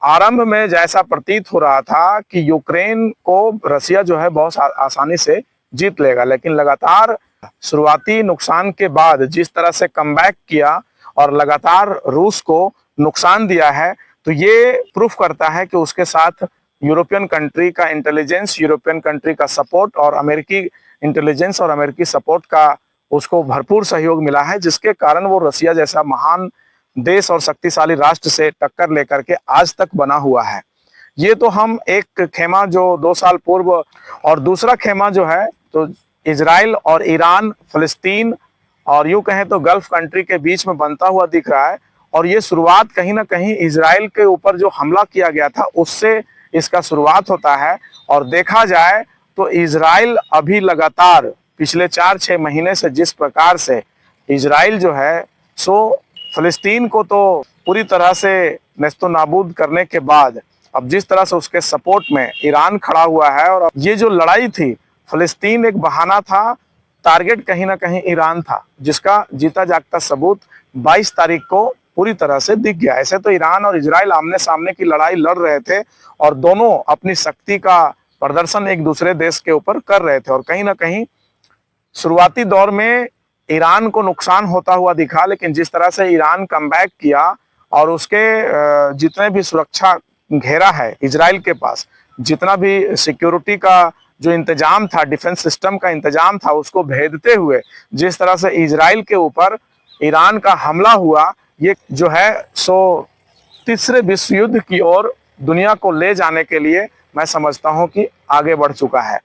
आरंभ में जैसा प्रतीत हो रहा था कि यूक्रेन को रसिया जो है बहुत आसानी से जीत लेगा, लेकिन लगातार शुरुआती नुकसान के बाद जिस तरह से कमबैक किया और लगातार रूस को नुकसान दिया है, तो ये प्रूफ करता है कि उसके साथ यूरोपियन कंट्री का इंटेलिजेंस, यूरोपियन कंट्री का सपोर्ट और अमेरिकी इंटेलिजेंस और अमेरिकी सपोर्ट का उसको भरपूर सहयोग मिला है, जिसके कारण वो रसिया जैसा महान देश और शक्तिशाली राष्ट्र से टक्कर लेकर के आज तक बना हुआ है। ये तो हम एक खेमा जो 2 साल पूर्व, और दूसरा खेमा जो है तो इजराइल और ईरान, फिलिस्तीन और यूं कहें तो गल्फ कंट्री के बीच में बनता हुआ दिख रहा है। और ये शुरुआत कहीं ना कहीं इजराइल के ऊपर जो हमला किया गया था उससे इसका शुरुआत होता है। और देखा जाए तो इजराइल अभी लगातार पिछले 4-6 महीने से जिस प्रकार से इजराइल जो है सो फिलिस्तीन को तो पूरी तरह से नेस्तो नाबूद करने के बाद अब जिस तरह से उसके सपोर्ट में ईरान खड़ा हुआ है, और ये जो लड़ाई थी फिलिस्तीन एक बहाना था, टारगेट कहीं ना कहीं ईरान था, जिसका जीता जागता सबूत 22 तारीख को पूरी तरह से दिख गया। ऐसे तो ईरान और इजराइल आमने सामने की लड़ाई लड़ रहे थे और दोनों अपनी शक्ति का प्रदर्शन एक दूसरे देश के ऊपर कर रहे थे, और कहीं ना कहीं शुरुआती दौर में ईरान को नुकसान होता हुआ दिखा, लेकिन जिस तरह से ईरान कमबैक किया और उसके जितने भी सुरक्षा घेरा है इजराइल के पास, जितना भी सिक्योरिटी का जो इंतजाम था, डिफेंस सिस्टम का इंतजाम था, उसको भेदते हुए जिस तरह से इजराइल के ऊपर ईरान का हमला हुआ, ये जो है सो तीसरे विश्व युद्ध की ओर दुनिया को ले जाने के लिए मैं समझता हूं कि आगे बढ़ चुका है।